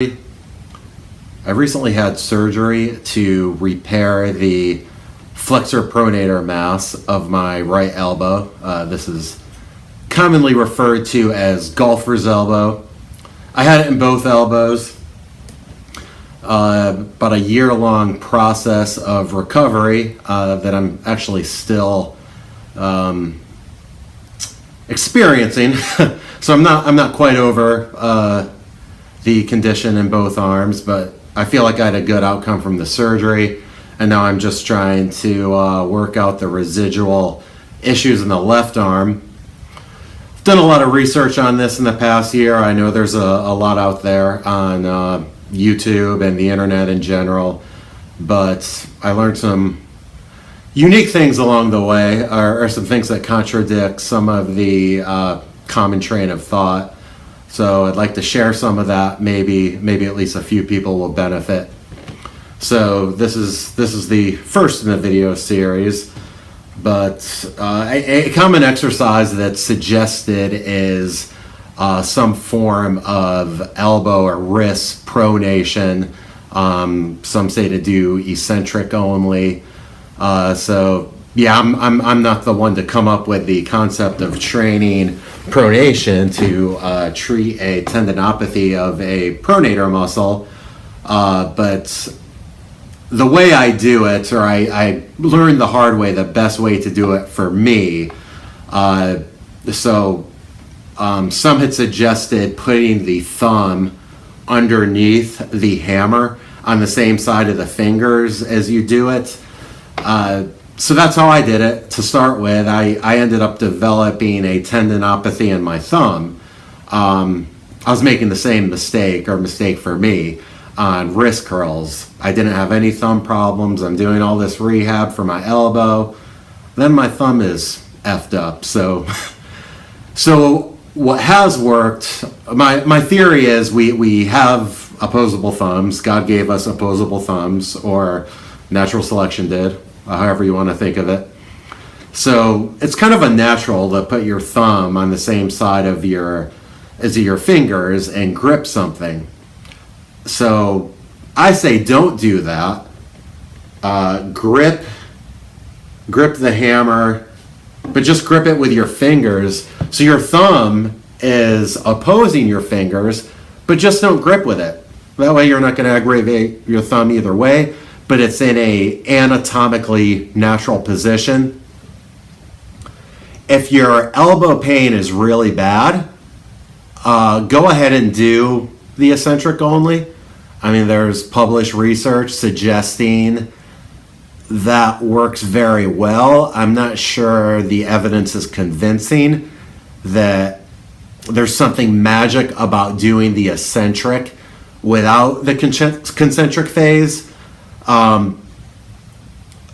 I recently had surgery to repair the flexor pronator mass of my right elbow. This is commonly referred to as golfer's elbow. I had it in both elbows. About a year-long process of recovery that I'm actually still experiencing. So I'm not quite over the condition in both arms, but I feel like I had a good outcome from the surgery, and now I'm just trying to work out the residual issues in the left arm. I've done a lot of research on this in the past year. I know there's a lot out there on YouTube and the internet in general, but I learned some unique things along the way, or some things that contradict some of the common train of thought. So I'd like to share some of that. Maybe at least a few people will benefit. So this is the first in the video series, but a common exercise that's suggested is some form of elbow or wrist pronation. Some say to do eccentric only. So yeah, I'm not the one to come up with the concept of training pronation to treat a tendinopathy of a pronator muscle, but the way I do it, or I learned the hard way, the best way to do it for me. Some had suggested putting the thumb underneath the hammer on the same side of the fingers as you do it. So that's how I did it to start with. I ended up developing a tendinopathy in my thumb. I was making the same mistake for me on wrist curls. I didn't have any thumb problems. I'm doing all this rehab for my elbow. Then my thumb is effed up. So what has worked, my theory is we have opposable thumbs. God gave us opposable thumbs, or natural selection did, however you want to think of it. So it's kind of a natural to put your thumb on the same side of your fingers and grip something. So I say don't do that. Grip the hammer, but just grip it with your fingers. So your thumb is opposing your fingers, but just don't grip with it. That way you're not going to aggravate your thumb either way, but it's in a anatomically natural position. If your elbow pain is really bad, go ahead and do the eccentric only. I mean, there's published research suggesting that works very well. I'm not sure the evidence is convincing that there's something magic about doing the eccentric without the concentric phase.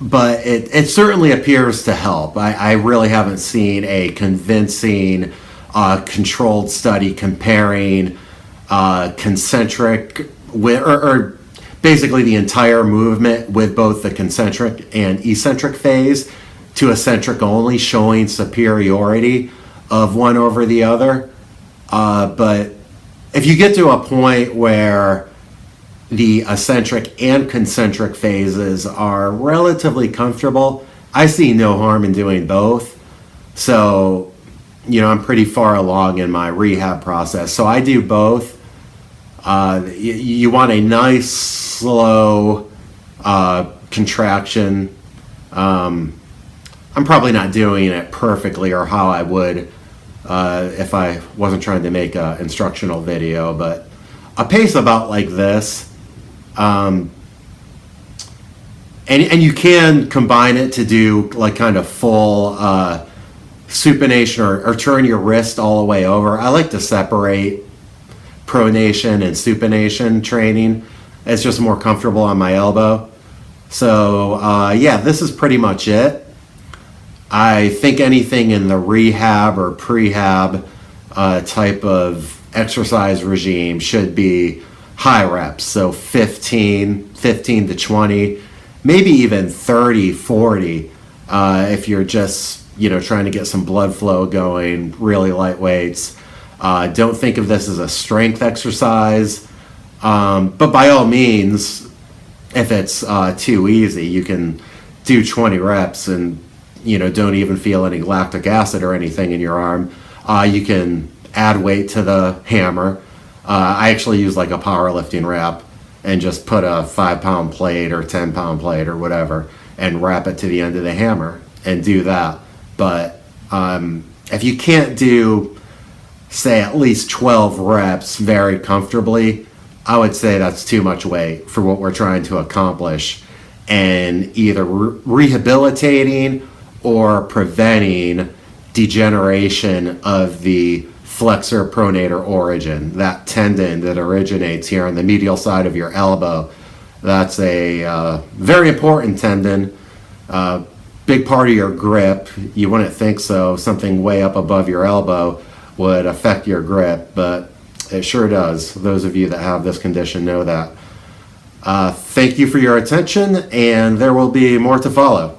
But it certainly appears to help. I really haven't seen a convincing controlled study comparing concentric with, or basically the entire movement with both the concentric and eccentric phase to eccentric only, showing superiority of one over the other. But if you get to a point where the eccentric and concentric phases are relatively comfortable, I see no harm in doing both. So, I'm pretty far along in my rehab process. So I do both. You want a nice, slow contraction. I'm probably not doing it perfectly or how I would if I wasn't trying to make an instructional video, but a pace about like this. And you can combine it to do like kind of full supination or turn your wrist all the way over. I like to separate pronation and supination training. It's just more comfortable on my elbow. So yeah, this is pretty much it. I think anything in the rehab or prehab type of exercise regime should be high reps, so 15 to 20, maybe even 30, 40 if you're just trying to get some blood flow going, really light weights. Don't think of this as a strength exercise. But by all means, if it's too easy, you can do 20 reps and don't even feel any lactic acid or anything in your arm. You can add weight to the hammer. I actually use like a powerlifting wrap and just put a 5-pound plate or 10-pound plate or whatever and wrap it to the end of the hammer and do that. But if you can't do, say, at least 12 reps very comfortably, I would say that's too much weight for what we're trying to accomplish, and either rehabilitating or preventing degeneration of the flexor pronator origin, that tendon that originates here on the medial side of your elbow. That's a very important tendon, big part of your grip. You wouldn't think so. Something way up above your elbow would affect your grip, but it sure does. Those of you that have this condition know that. Thank you for your attention, and there will be more to follow.